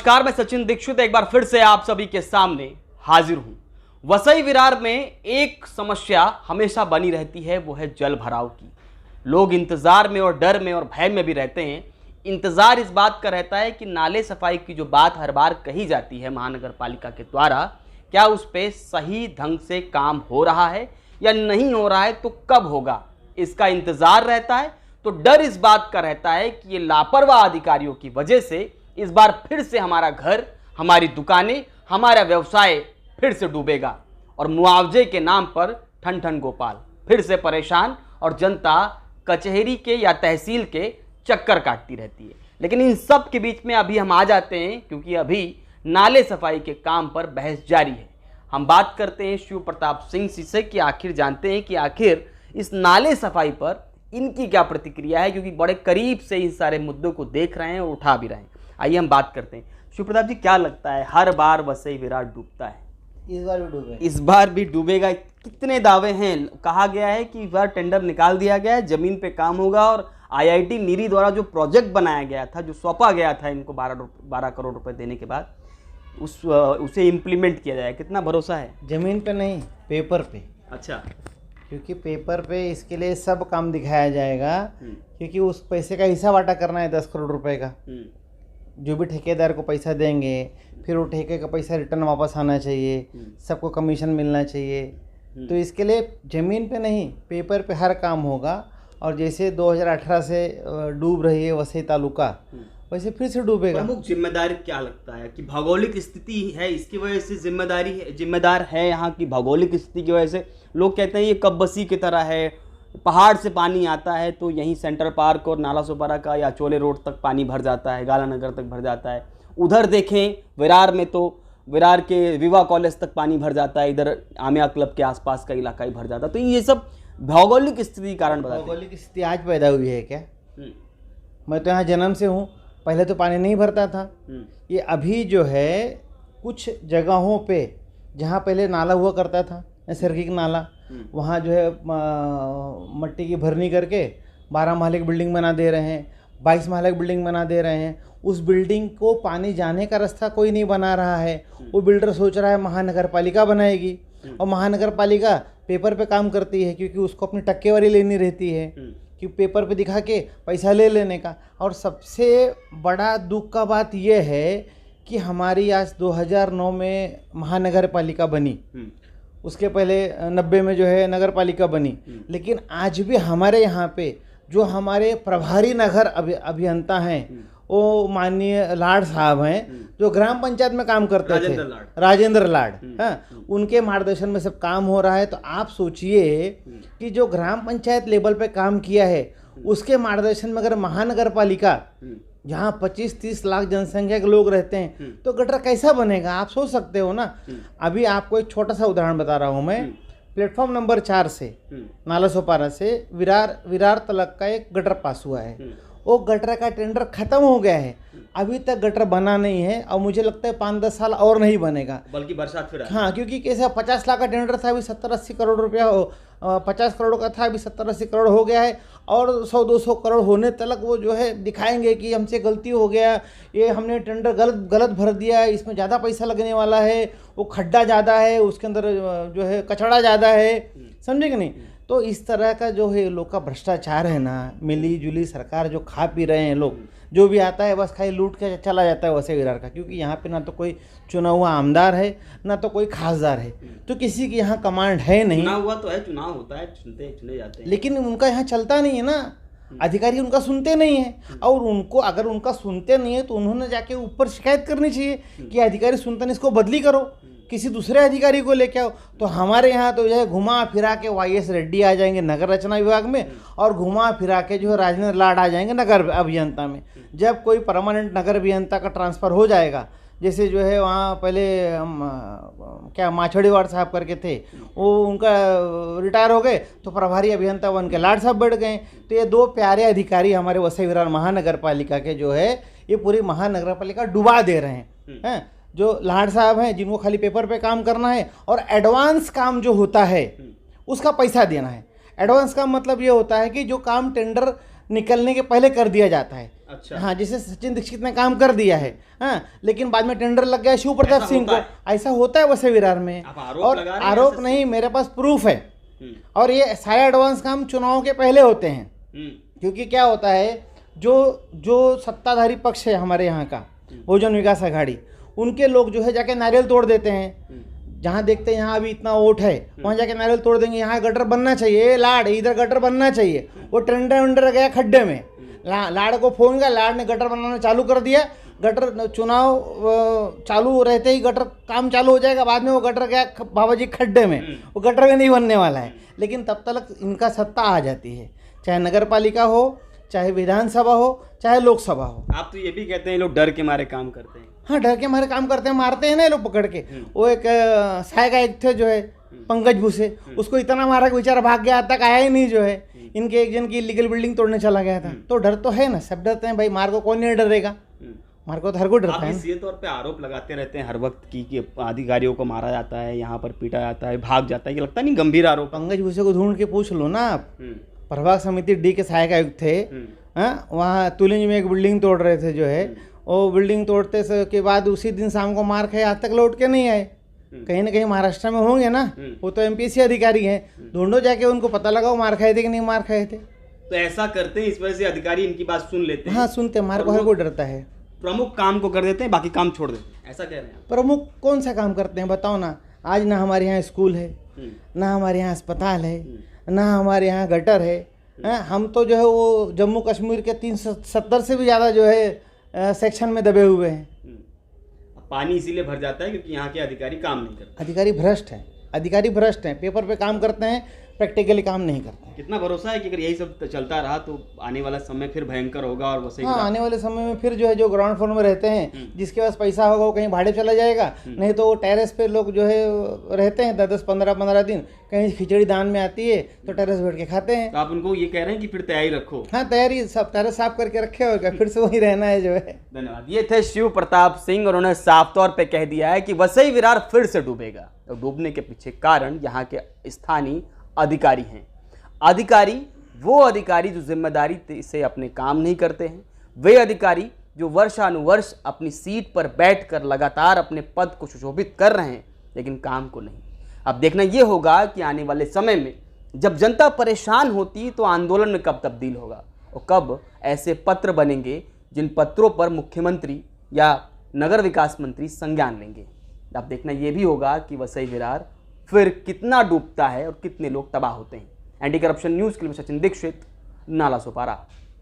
नमस्कार, मैं सचिन दीक्षित एक बार फिर से आप सभी के सामने हाजिर हूं। वसई विरार में एक समस्या हमेशा बनी रहती है, वो है जल भराव की। लोग इंतजार में और डर में और भय में भी रहते हैं। इंतजार इस बात का रहता है कि नाले सफाई की जो बात हर बार कही जाती है महानगर पालिका के द्वारा, क्या उस पर सही ढंग से काम हो रहा है या नहीं हो रहा है, तो कब होगा, इसका इंतजार रहता है। तो डर इस बात का रहता है कि ये लापरवाह अधिकारियों की वजह से इस बार फिर से हमारा घर, हमारी दुकानें, हमारा व्यवसाय फिर से डूबेगा और मुआवजे के नाम पर ठन ठन गोपाल फिर से परेशान और जनता कचहरी के या तहसील के चक्कर काटती रहती है। लेकिन इन सब के बीच में अभी हम आ जाते हैं, क्योंकि अभी नाले सफाई के काम पर बहस जारी है। हम बात करते हैं शिव प्रताप सिंह से कि आखिर जानते हैं कि आखिर इस नाले सफाई पर इनकी क्या प्रतिक्रिया है, क्योंकि बड़े करीब से इन सारे मुद्दों को देख रहे हैं और उठा भी रहे हैं। आइए हम बात करते हैं। शिव प्रताप जी, क्या लगता है हर बार वसई विरार डूबता है? इस बार भी डूबेगा। इस बार भी डूबेगा। कितने दावे हैं? कहा गया है कि इस बार टेंडर निकाल दिया गया है, जमीन पे काम होगा और IIT नीरी द्वारा जो प्रोजेक्ट बनाया गया था, जो सौंपा गया था इनको 12 करोड़ रुपए देने के बाद, उसे इम्प्लीमेंट किया जाएगा। कितना भरोसा है? जमीन पे नहीं, पेपर पे। अच्छा, क्योंकि पेपर पे इसके लिए सब काम दिखाया जाएगा, क्योंकि उस पैसे का हिस्सा बांटा करना है 10 करोड़ रुपए का। जो भी ठेकेदार को पैसा देंगे, फिर वो ठेके का पैसा रिटर्न वापस आना चाहिए, सबको कमीशन मिलना चाहिए। तो इसके लिए ज़मीन पे नहीं, पेपर पे हर काम होगा। और जैसे 2018 से डूब रही है वसई तालुका, वैसे फिर से डूबेगा। प्रमुख जिम्मेदारी क्या लगता है कि भौगोलिक स्थिति है, इसकी वजह से जिम्मेदार है यहाँ की भौगोलिक स्थिति की वजह से? लोग कहते हैं ये कब्बसी की तरह है, पहाड़ से पानी आता है तो यहीं सेंट्रल पार्क और नाला सोपारा का या चोले रोड तक पानी भर जाता है, गालानगर तक भर जाता है। उधर देखें विरार में तो विरार के विवा कॉलेज तक पानी भर जाता है, इधर आमिया क्लब के आसपास का इलाका ही भर जाता है। तो ये सब भौगोलिक स्थिति कारण बताते हैं। भौगोलिक स्थिति आज पैदा हुई है क्या? मैं तो यहाँ जन्म से हूँ, पहले तो पानी नहीं भरता था। ये अभी जो है कुछ जगहों पे जहाँ पहले नाला हुआ करता था, नैसर्गिक नाला, वहाँ जो है मट्टी की भरनी करके 12 माले की बिल्डिंग बना दे रहे हैं, 22 माले की बिल्डिंग बना दे रहे हैं। उस बिल्डिंग को पानी जाने का रास्ता कोई नहीं बना रहा है। वो बिल्डर सोच रहा है महानगर पालिका बनाएगी, और महानगर पालिका पेपर पे काम करती है, क्योंकि उसको अपनी टक्केवारी लेनी रहती है, कि पेपर पे दिखा के पैसा ले लेने का। और सबसे बड़ा दुख का बात यह है कि हमारी आज 2009 में महानगर पालिका बनी, उसके पहले 90 में जो है नगर पालिका बनी। लेकिन आज भी हमारे यहाँ पे जो हमारे प्रभारी नगर अभियंता हैं, वो माननीय लाड साहब हैं, जो ग्राम पंचायत में काम करते थे, राजेंद्र लाड। हाँ, उनके मार्गदर्शन में सब काम हो रहा है। तो आप सोचिए कि जो ग्राम पंचायत लेवल पे काम किया है, उसके मार्गदर्शन में अगर महानगर पालिका, जहाँ 25-30 लाख जनसंख्या के लोग रहते हैं, तो गटर कैसा बनेगा? आप सोच सकते हो ना। अभी आपको एक छोटा सा उदाहरण बता रहा हूँ मैं। प्लेटफॉर्म नंबर 4 से नाला सोपारा से विरार तलक का एक गटर पास हुआ है। वो गटर का टेंडर खत्म हो गया है, अभी तक गटर बना नहीं है, और मुझे लगता है 5-10 साल और नहीं बनेगा, बल्कि बरसात फिर। हाँ, क्योंकि कैसे 50 लाख का टेंडर था, अभी 70-80 करोड़ रुपया 50 करोड़ का था, अभी 70-80 करोड़ हो गया है। और 100-200 करोड़ होने तक वो जो है दिखाएंगे कि हमसे गलती हो गया, ये हमने टेंडर गलत भर दिया, इसमें ज़्यादा पैसा लगने वाला है, वो खड्डा ज़्यादा है, उसके अंदर जो है कचड़ा ज़्यादा है, समझे कि नहीं? तो इस तरह का जो है लोग का भ्रष्टाचार है ना, मिली जुली सरकार जो खा पी रहे हैं लोग, जो भी आता है बस खाली लूट के चला जाता है वसई विरार का। क्योंकि यहाँ पे ना तो कोई चुना हुआ आमदार है, ना तो कोई खासदार है, तो किसी की यहाँ कमांड है नहीं। चुना हुआ तो है, चुनाव होता है, चुने जाते हैं, लेकिन उनका यहाँ चलता नहीं है ना, अधिकारी उनका सुनते नहीं है। और उनको अगर उनका सुनते नहीं है तो उन्होंने जाके ऊपर शिकायत करनी चाहिए कि अधिकारी सुनता नहीं, इसको बदली करो, किसी दूसरे अधिकारी को लेके आओ। तो हमारे यहाँ तो जो है घुमा फिरा के YS रेड्डी आ जाएंगे नगर रचना विभाग में, और घुमा फिरा के जो है राजेंद्र लाड आ जाएंगे नगर अभियंता में। जब कोई परमानेंट नगर अभियंता का ट्रांसफ़र हो जाएगा, जैसे जो है वहाँ पहले क्या माछड़ीवाड़ साहब करके थे, वो उनका रिटायर हो गए, तो प्रभारी अभियंता बन के लाड साहब बैठ गए। तो ये 2 प्यारे अधिकारी हमारे वसई विरार महानगर पालिका के जो है ये पूरी महानगर पालिका डुबा दे रहे हैं। जो लाड साहब हैं, जिनको खाली पेपर पे काम करना है, और एडवांस काम जो होता है उसका पैसा देना है। एडवांस का मतलब ये होता है कि जो काम टेंडर निकलने के पहले कर दिया जाता है। अच्छा। हाँ, जैसे सचिन दीक्षित ने काम कर दिया है, हाँ, लेकिन बाद में टेंडर लग गया शिव प्रताप सिंह को। ऐसा होता है वसई विरार में। आप आरोप और लगा रहे हैं आरोप ऐसे? नहीं, मेरे पास प्रूफ है। और ये सारे एडवांस काम चुनाव के पहले होते हैं, क्योंकि क्या होता है, जो सत्ताधारी पक्ष है हमारे यहाँ का, बहुजन विकास अघाड़ी, उनके लोग जो है जाके नारियल तोड़ देते हैं। जहाँ देखते हैं यहाँ अभी इतना वोट है, वहाँ जाके नारियल तोड़ देंगे, यहाँ गटर बनना चाहिए, लाड़ इधर गटर बनना चाहिए। वो टेंडर वेंडर गया खड्डे में, लाड़ को फोन किया, लाड़ ने गटर बनाना चालू कर दिया। गटर चुनाव चालू रहते ही गटर काम चालू हो जाएगा, बाद में वो गटर गया बाबा जी खड्डे में, वो गटर में नहीं बनने वाला है। लेकिन तब तक इनका सत्ता आ जाती है, चाहे नगर पालिका हो, चाहे विधानसभा हो, चाहे लोकसभा हो। आप तो ये भी कहते हैं लोग डर के मारे काम करते हैं। हाँ, डर के मारे काम करते हैं, मारते हैं ना ये लोग पकड़ के। वो एक साय का एक थे जो है पंकज भूसे, उसको इतना मारा कि बेचारा भाग गया, आज तक आया ही नहीं। जो है इनके एक जन की इलीगल बिल्डिंग तोड़ने चला गया था। तो डर तो है ना, सब डरते हैं भाई, मार को कौन नहीं डरेगा, मार को तो हर कोई डरता है। इसी तौर पे आरोप लगाते रहते हैं हर वक्त कि अधिकारियों को मारा जाता है, यहाँ पर पीटा जाता है, भाग जाता है, ये लगता नहीं गंभीर आरोप? पंकज भूसे को ढूंढ के पूछ लो ना आप। प्रभाग समिति डी के सहायक आयुक्त थे, वहाँ तुलिंज में एक बिल्डिंग तोड़ रहे थे। जो है वो बिल्डिंग तोड़ते के बाद उसी दिन शाम को मार खाए, आज तक लौट के नहीं आए। कहीं ना कहीं महाराष्ट्र में होंगे ना, वो तो एमपीएससी अधिकारी हैं, ढूंढो जाके, उनको पता लगाओ मार खाए थे कि नहीं मार खाए थे। तो ऐसा करते हैं, इस वजह से अधिकारी इनकी बात सुन लेते हैं। हाँ, सुनते, मार को हर कोई डरता है। प्रमुख काम को कर देते हैं, बाकी काम छोड़ देते हैं, ऐसा कह रहे हैं? प्रमुख कौन सा काम करते हैं बताओ ना। आज ना हमारे यहाँ स्कूल है, ना हमारे यहाँ अस्पताल है, ना हमारे यहाँ गटर है। हम तो जो है वो जम्मू कश्मीर के 370 से भी ज़्यादा जो है सेक्शन में दबे हुए हैं। पानी इसीलिए भर जाता है क्योंकि यहाँ के अधिकारी काम नहीं करते। अधिकारी भ्रष्ट हैं, अधिकारी भ्रष्ट हैं, पेपर पे काम करते हैं, प्रैक्टिकली काम नहीं करते हैं। कितना भरोसा है कि अगर यही सब चलता रहा तो आने वाला समय फिर भयंकर होगा? और वसई हाँ, आने वाले समय में फिर जो है, जो ग्राउंड फ्लोर में रहते हैं, जिसके पास पैसा होगा वो कहीं भाड़े चला जाएगा, नहीं तो वो टेरेस पे लोग जो है रहते हैं 10-10, 15-15 दिन। कहीं खिचड़ी दान में आती है तो टेरेस बैठ के खाते हैं। तो आप उनको ये कह रहे हैं कि फिर तैयारी रखो? हाँ, तैयारी सब टेरेस साफ करके रखे हो, फिर से वही रहना है जो है। धन्यवाद। ये थे शिव प्रताप सिंह, और उन्होंने साफ तौर पे कह दिया है कि वसई विरार फिर से डूबेगा। और डूबने के पीछे कारण यहाँ के स्थानीय अधिकारी हैं। अधिकारी वो अधिकारी जो जिम्मेदारी से अपने काम नहीं करते हैं, वे अधिकारी जो वर्षानुवर्ष अपनी सीट पर बैठकर लगातार अपने पद को सुशोभित कर रहे हैं, लेकिन काम को नहीं। अब देखना ये होगा कि आने वाले समय में जब जनता परेशान होती तो आंदोलन में कब तब्दील होगा, और कब ऐसे पत्र बनेंगे जिन पत्रों पर मुख्यमंत्री या नगर विकास मंत्री संज्ञान लेंगे। अब देखना ये भी होगा कि वसई विरार फिर कितना डूबता है और कितने लोग तबाह होते हैं। एंटी करप्शन न्यूज़ के लिए सचिन दीक्षित, नाला सुपारा।